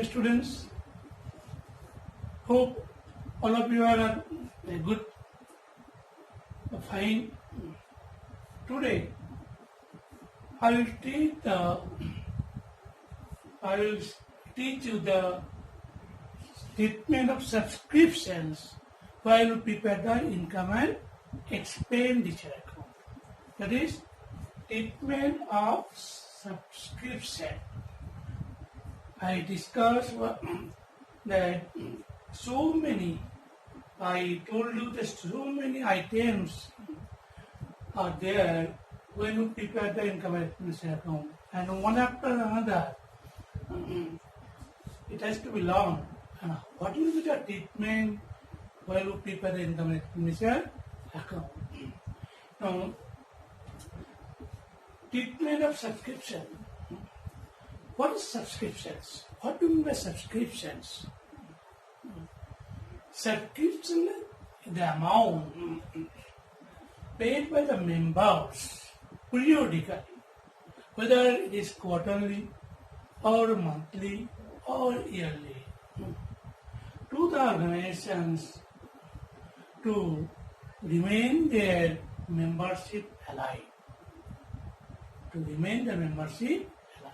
students. Hope all of you are good, fine. Today I will teach you the statement of subscriptions while you prepare the income and expenditure account. That is statement of subscription. I discussed that I told you that so many items are there when you prepare the income and expenditure account, and one after another it has to be learned. What will be the treatment while you prepare the income and expenditure account? Now, treatment of subscription. What is subscriptions? What do you mean by subscriptions? Subscription is the amount paid by the members periodically, whether it is quarterly or monthly or yearly, to the organizations to remain their membership alive. To remain the membership alive.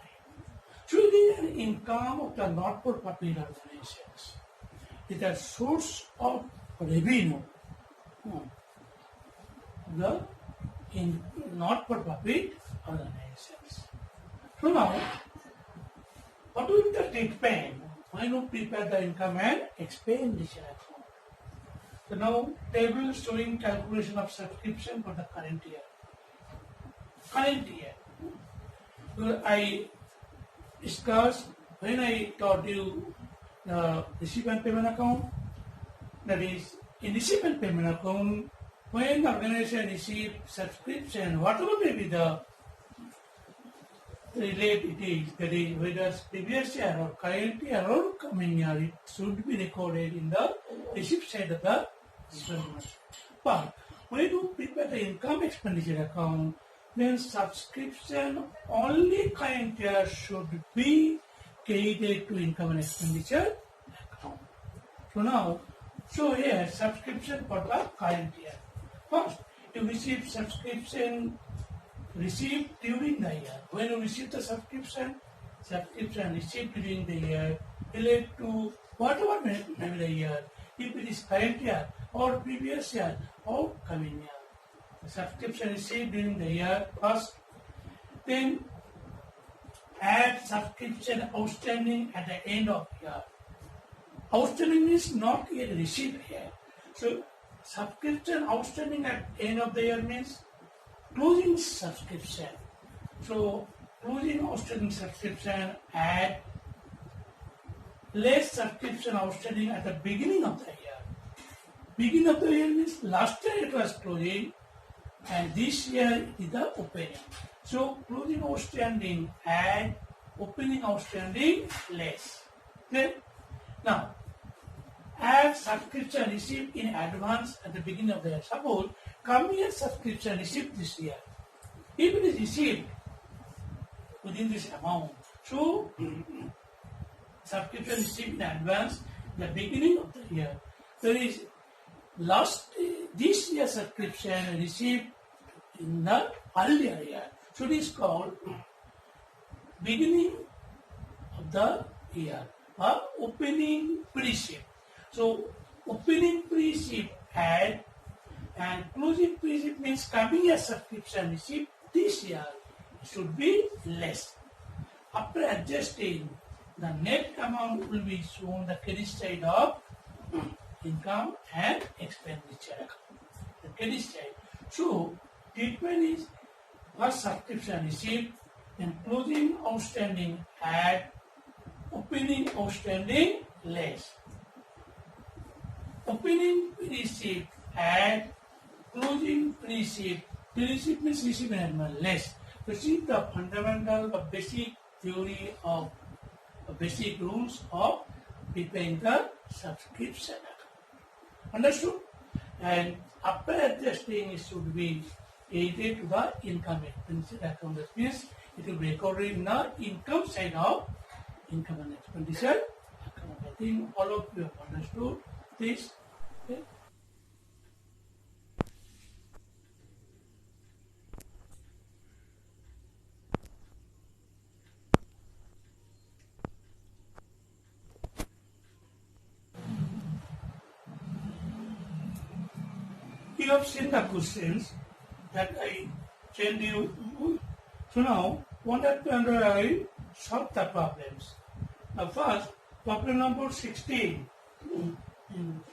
So it is an income of the not-for-profit organizations. It is a source of revenue. The not-for-profit organizations. So now, what will be the treatment when you prepare the income and expenditure account? So now, table showing calculation of subscription for the current year. I discussed when I taught you the receipt and payment account. That is, in receipt and payment account, when the organization receives subscription, whatever may be the relate it is, that is, whether previous year or current year or coming year, it should be recorded in the receipt side of the statement. But when you prepare the income expenditure account, then subscription only current year should be credited to income and expenditure account. So now, here subscription for the current year. First, you receive subscription received during the year. When you receive the subscription received during the year relate to whatever may be the year, if it is current year or previous year or coming year. The subscription received during the year first, then add subscription outstanding at the end of year. Outstanding means not yet received here. So subscription outstanding at end of the year means closing subscription. So closing outstanding subscription add less subscription outstanding at the beginning of the year. Beginning of the year means last year it was closing and this year it is the opening. So closing outstanding add opening outstanding less. Okay? Now add subscription received in advance at the beginning of the year. Suppose coming year subscription received this year. If it is received within this amount, so subscription received in advance the beginning of the year. There is this year subscription received in the earlier year. So it is called beginning of the year or opening pre-ship. So opening pre-ship add and closing pre-ship means coming year subscription received this year should be less. After adjusting, the net amount will be shown the credit side of income and expenditure account. The credit side. So treatment is first subscription received, then closing outstanding add, opening outstanding less. Opening receipt add, closing receipt. Receipt means receipt in advance less. This is the fundamental, the basic theory of basic rules of preparing the subscription account. Understood? And after adjusting, it should be added to the income expenditure account. That means it will be recorded in the income side of income and expenditure think all of you have understood this. Okay? You have seen the questions that I sent you. So now, one have to underline solve the problems. Now first, problem number 16.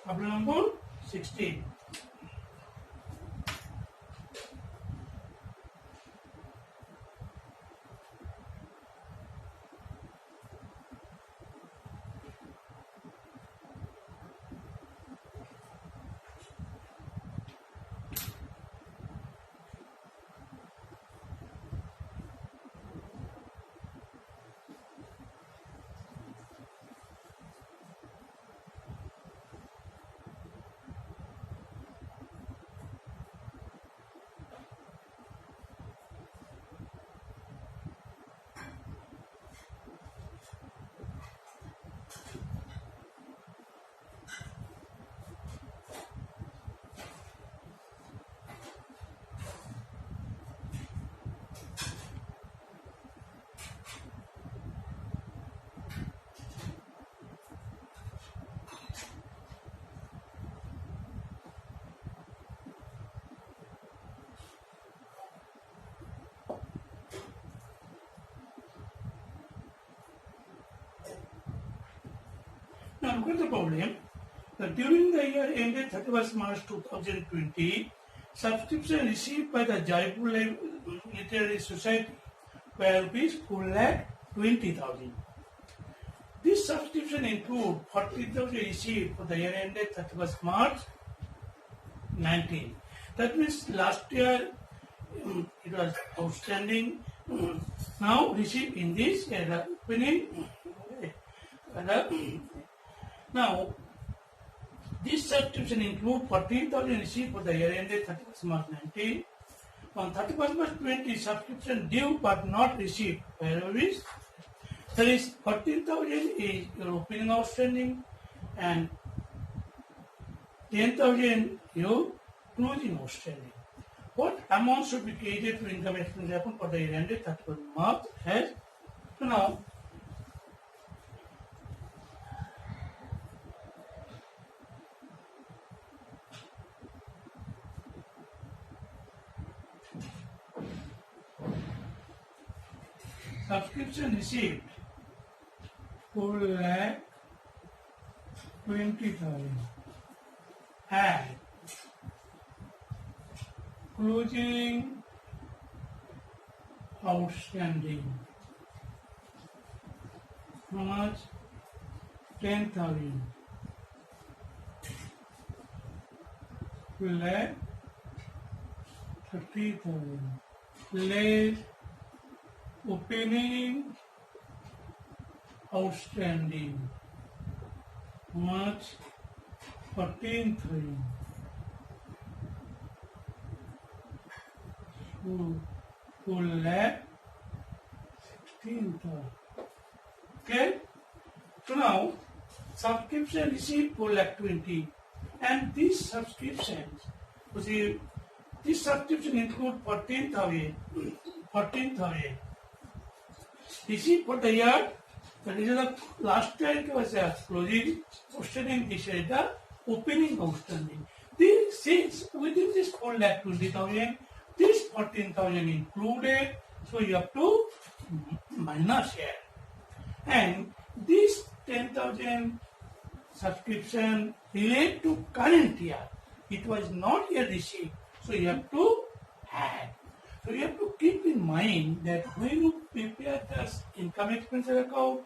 Problem number 16. Now look at the problem. During the year ended 31st March 2020, subscription received by the Jaipur Literary Society were rupees 4,20,000. This subscription include 40,000 received for the year ended 31st March 19. That means last year it was outstanding. Now received in this year opening. Now, this subscription include 14,000 received for the year ended 31st March 19. On 31st March 20, subscription due but not received. Wherever is there is 14,000 is your opening outstanding and 10,000 your closing outstanding. What amount should be credited to income expense account for the year ended 31st March as? So now, subscription received 4,20,000 and closing outstanding how much? 10,000 lakh 30,000 less opening outstanding much 14,000 so 4,16,000. Okay, so now subscription received 4,20,000 and these subscriptions, this subscription include 14,000 received for the year, that is the last year it was a closing outstanding, this year is the opening outstanding. This since within this 4,20,000, this 14,000 included, so you have to minus here. And this 10,000 subscription relate to current year. It was not yet received, so you have to add. So you have to keep in mind that when you prepare the income expense account,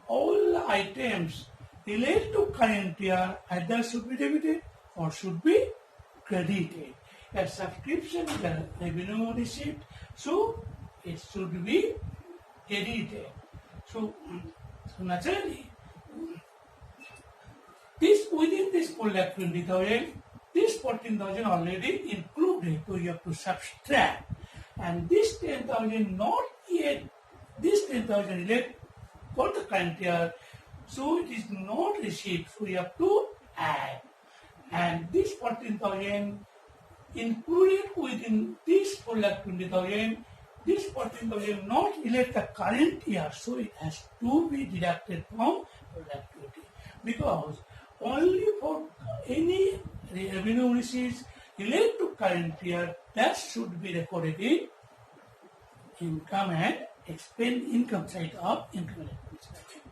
all items related to current year either should be debited or should be credited. A subscription is a revenue receipt, so it should be credited. So naturally, this within this 4,20,000, this 14,000 already included, so you have to subtract. And this 10,000 not yet, this 10,000 relate for the current year, So it is not received. So we have to add. And this 14,000 included within this 4,20,000. This 14,000 not relate the current year, so it has to be deducted from productivity. Because only for any revenue receipts related to current year, that should be recorded in income and expense income side of income and expense side.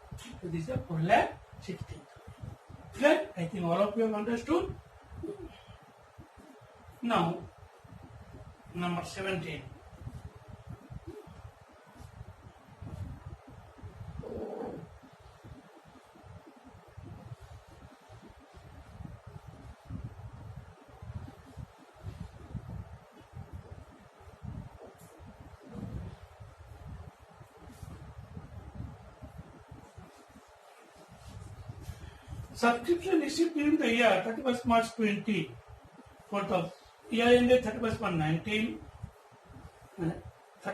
So this is a 4,16,000. Clear? I think all of you have understood. Now, number 17. Subscription received during the year 31st March 20 for the year ended 31st March 19. For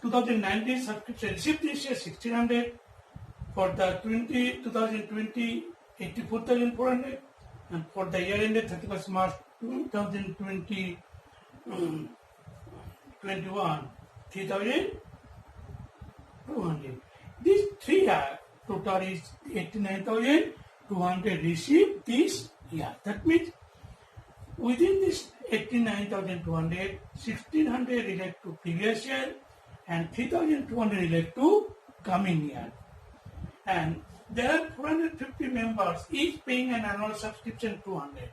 2019 subscription received this year 1,600. For the 2020 84,400, and for the year ended 31st March 2020 21 3,200. These three are total is 89,200 received this year. That means within this 89,200, 1,600 relate to previous year and 3,200 relate to coming year. And there are 450 members, each paying an annual subscription 200.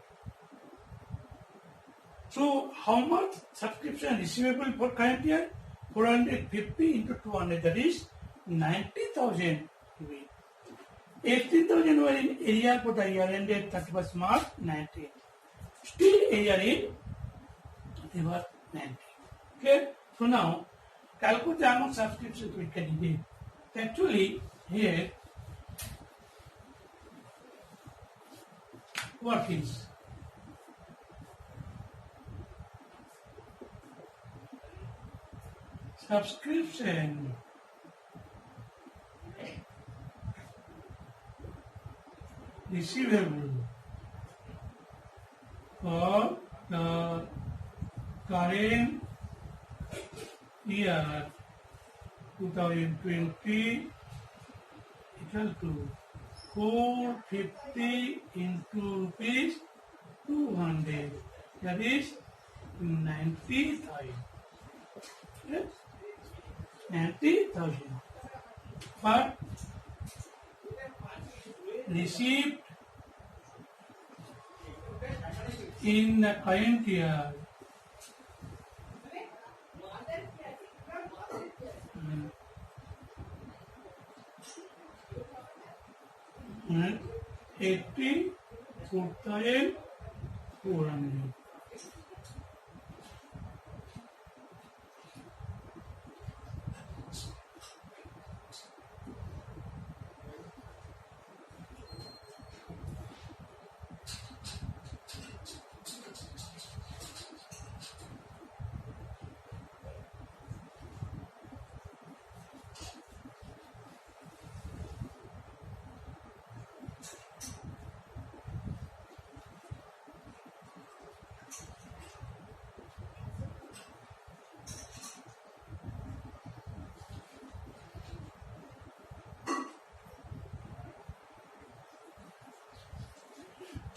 So how much subscription receivable for current year? 450 into 200, that is 90,000. 18,000 were in area for the year ended 31st March 19. Still area in they were 90. Okay? So now calculate the amount of subscriptions we can give. Actually here what is subscription receivable for the current year 2020 equal to 450 into rupees 200, that is 90,000. Yes? 90,000. But received in the current year and 84,400.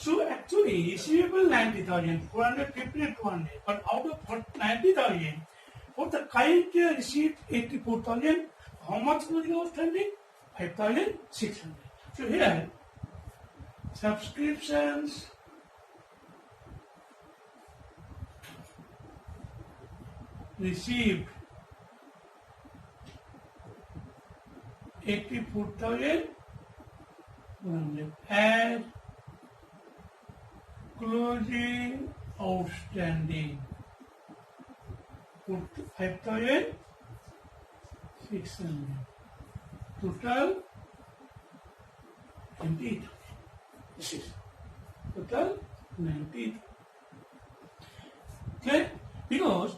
So actually receivable 90,000, 450 and 200, but out of 90,000, for the current year received 84,000, how much was outstanding? 5,600. So here, subscriptions received 84,100 and closing outstanding 5,600. Total 90,000. This is total 90,000. Okay? Because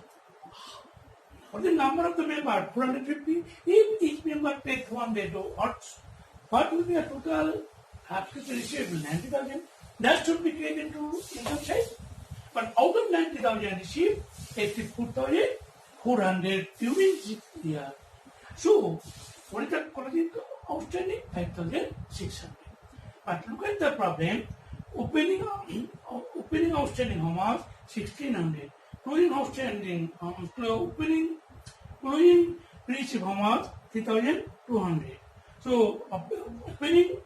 for the number of the members, 450, if each member takes 1 day, what what will be a total subscription received? 90,000. That should be created to income side. But out of 90,000 received, 84,400 during this year. So, what is the closing outstanding? 5,600. But look at the problem. Opening outstanding how much? 1,600. Closing outstanding, closing receive how much? 3,200. So, opening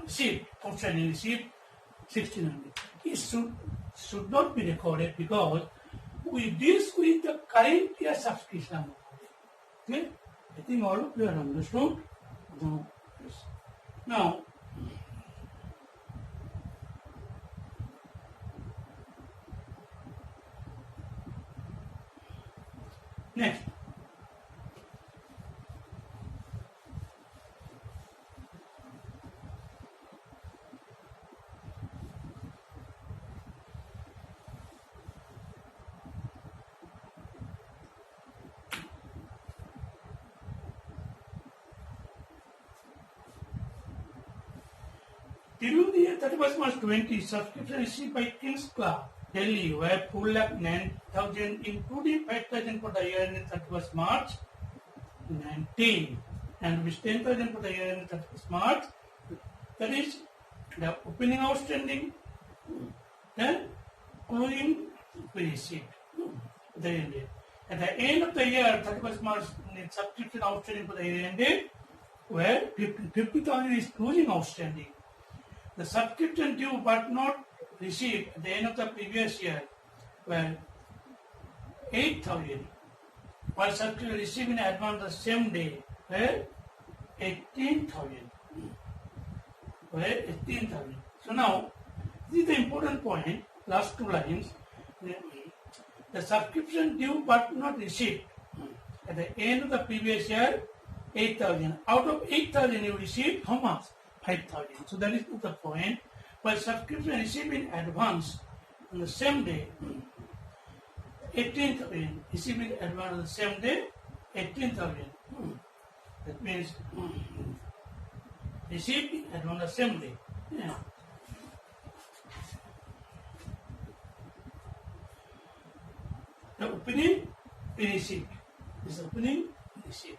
receipt, outstanding receipt, 1,600. It should not be recorded because we deal with the current year subscription. Okay? I think all of you are understood. Now, next. During the year 31st March 20, subscription received by King's Club, Delhi, were 4,09,000, including 5,000 for the year ended 31st March 19, and rupees 10,000 for the year ended 31st March. That is the opening outstanding, then closing received. At the end of the year, 31st March, subscription outstanding for the year ended, where 50,000 is closing outstanding. The subscription due but not received at the end of the previous year were 8,000, while subscription received in advance the same day were 18,000. So now, this is the important point, last two lines. The subscription due but not received at the end of the previous year, 8,000. Out of 8,000 you received how much? 5,000. So that is the point. While subscription received in advance on the same day, 18,000. Received in advance on the same day, 18,000. That means received in advance on the same day. Yeah. The opening, received. This opening, received.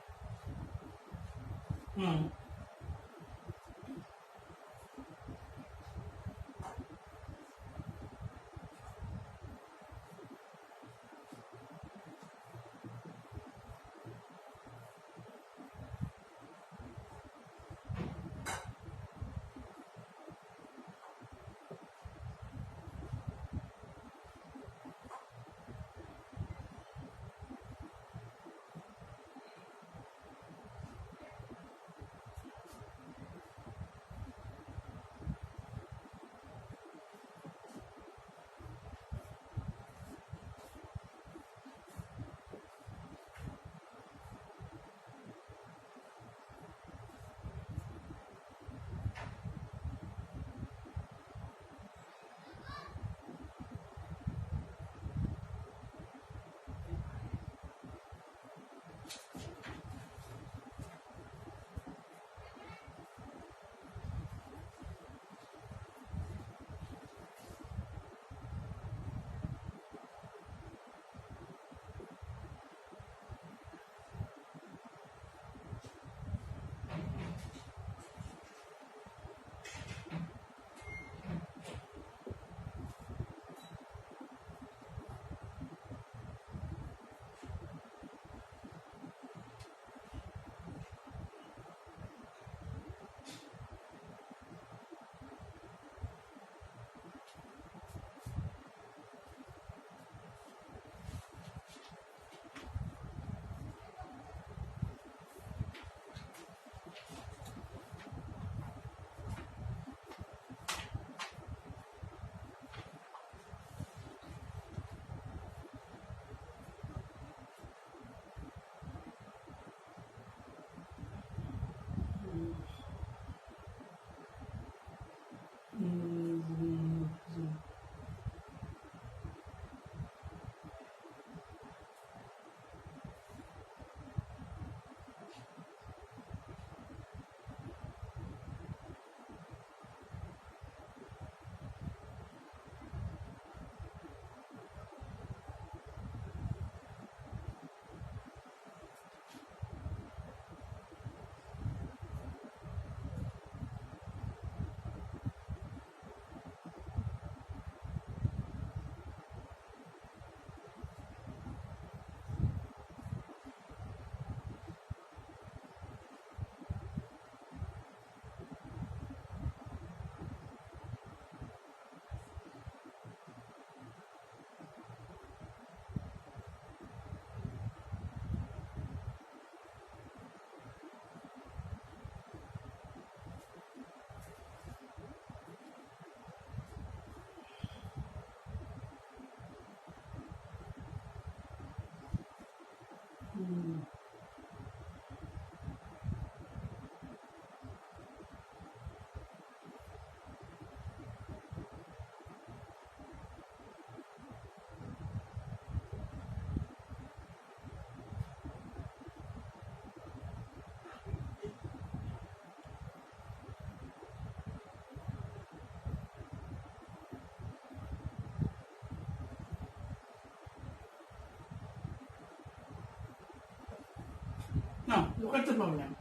Look at the problem.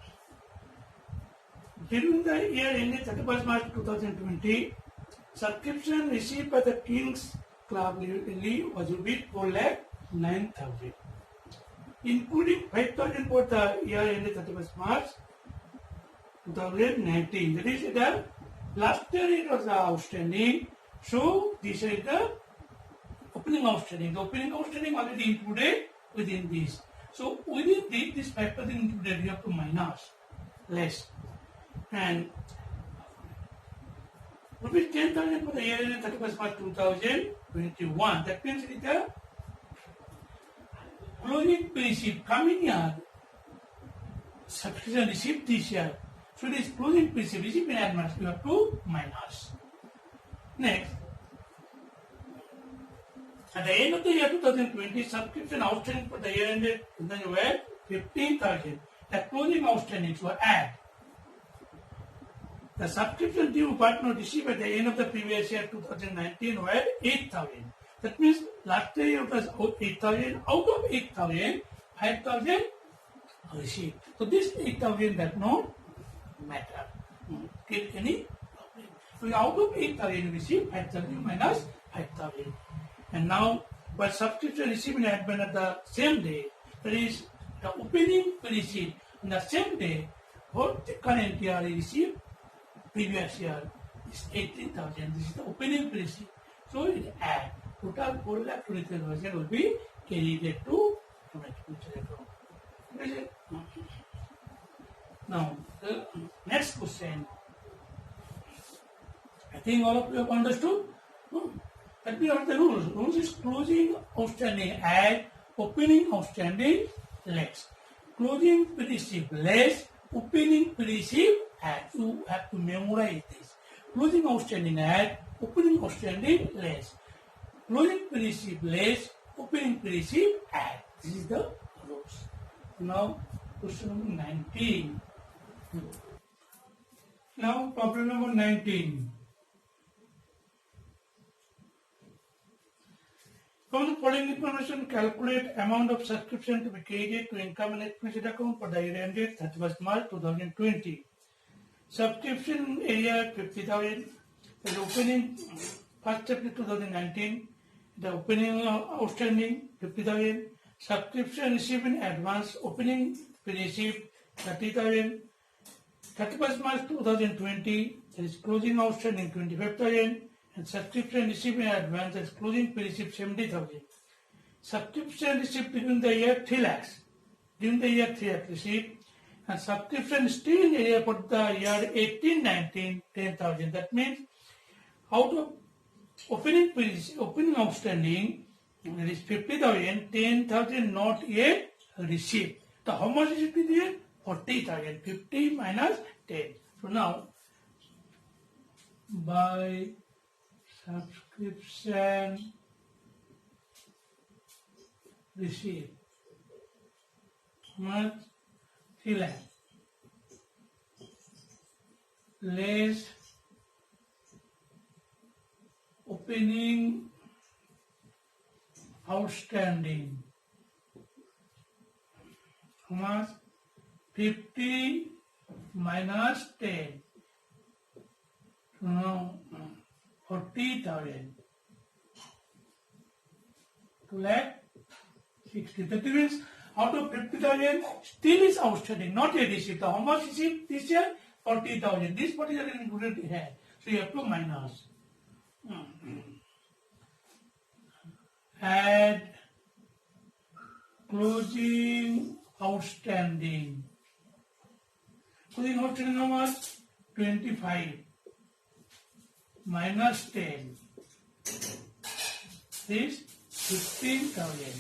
During the year ending 31st March 2020, subscription received by the Kings Club League was rupees 4,09,000, including 5,000 for the year ending 31st March 2019. That is the last year it was outstanding. So this is the opening outstanding. The opening outstanding already included within this. So within this 5% included, you have to minus less. And rupees 10,000 for the year ending 31st March 2021. That means it is the closing receipt coming year. Subscription received this year. So it is closing receipt received in advance. You have to minus. Next. At the end of the year 2020, subscription outstanding for the year ended were 15,000. The closing outstandings were added. The subscription due but not received at the end of the previous year 2019 were 8,000. That means last year it was 8,000. Out of 8,000, 5,000 received. So this 8,000 does not matter. Get any problem. So out of 8,000 received, 5,000 minus 5,000. And now, what subscription received in advance at the same day, that is the opening receipt on the same day, what the current year received previous year is 18,000. This is the opening receipt. So it add total 4,23,000 will be carried to future account. Now the next question. I think all of you have understood. Let me know the rules. Rules is closing outstanding add, opening outstanding less. Closing receipt less, opening receipt add. You have to memorize this. Closing outstanding add, opening outstanding less. Closing receipt less, opening receipt add. This is the rules. Now question number 19. Now problem number 19. From the following information, calculate amount of subscription to be credited to income and expense account for the year ended 31st March 2020. Subscription area 50,000. The opening first April 2019. The opening outstanding 50,000. Subscription received in advance. Opening received 30,000. 31st March 2020. There is closing outstanding 25,000. And subscription received in advance as closing received 70,000. Subscription received during the year 3 lakhs. During the year 3 lakhs received. And subscription still in the year for the year 18-19, 10,000. That means out of opening outstanding, there is 50,000, 10,000 not yet received. So how much is it here? 40,000. 50 minus 10. So now by subscription received, much 3 lakh less opening outstanding, how much? 50 minus 10. So now 40,000. 2,60,000. That means out of 50,000 still is outstanding, not yet received. So how much received this year? 40,000. This 40,000 included here. So you have to minus. Add closing outstanding. Closing outstanding how much? 25 minus 10 is 15,000.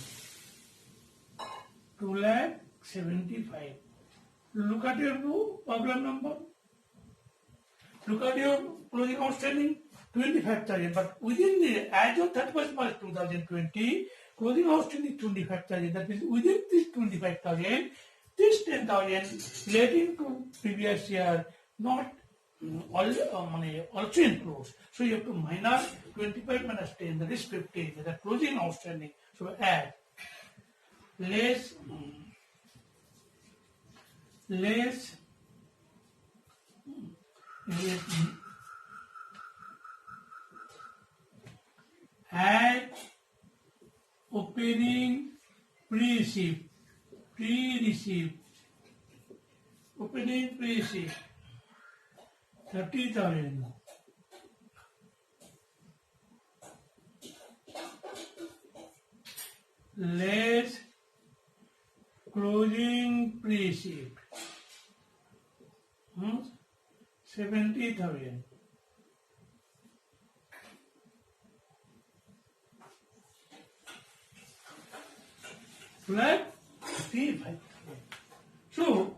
2,75,000. Look at your problem number. Look at your closing outstanding 25,000. But within the as of 31st March 2020, closing outstanding 25,000. That means within this 25,000, this 10,000 relating to previous year not also includes. So you have to minus 25 minus 10, that is 15. That is closing outstanding. So add less let's add opening pre-receipt, opening pre-receipt 30,000. Less closing pre-receipt 70,000. Plus 35,000. So,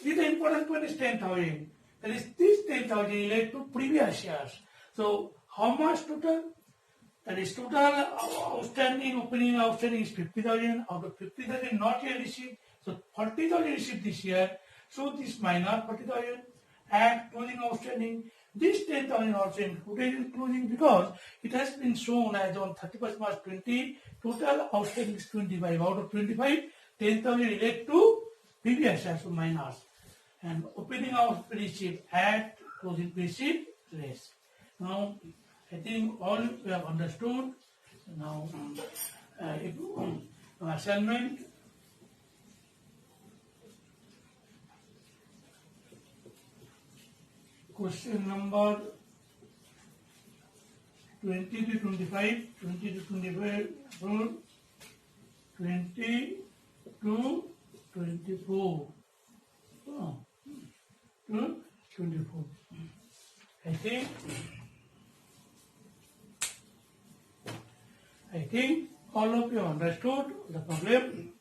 this important point is 10,000. That is, this 10,000 related to previous years. So, how much total? That is, total outstanding, opening outstanding is 50,000. Out of 50,000 not yet received. So, 40,000 received this year. So, this minus 40,000 and closing outstanding. This 10,000 also included in closing because it has been shown as on 31st March 20, total outstanding is 25. Out of 25, 10,000 relate to previous year, so minus. And opening out receipt at closing receipt less. Now, I think all we have understood. Now, assignment. Question number 20 to 25, 20 to 25, 20 to 24. Oh, to 24. I think all of you understood the problem.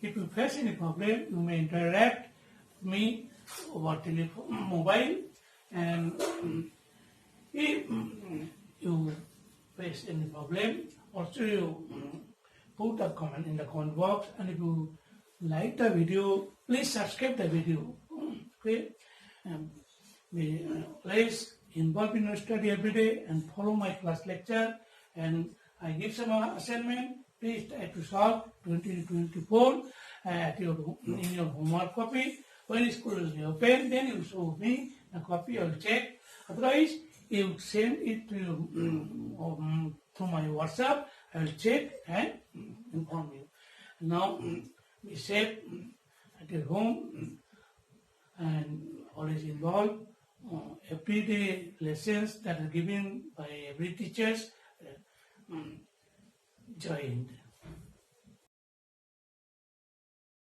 If you face any problem, you may interact with me over telephone, mobile. And if you face any problem, also you put a comment in the comment box. And if you like the video, please subscribe the video. Okay, please involve in your study every day and follow my class lecture. And I give some assignment. Please try to solve 20 to 24 in your homework copy. When school is open, then you show me a copy. I will check. Otherwise, you send it to through my WhatsApp. I will check and inform you. Now, be safe at your home and always involved. Everyday lessons that are given by every teachers joined.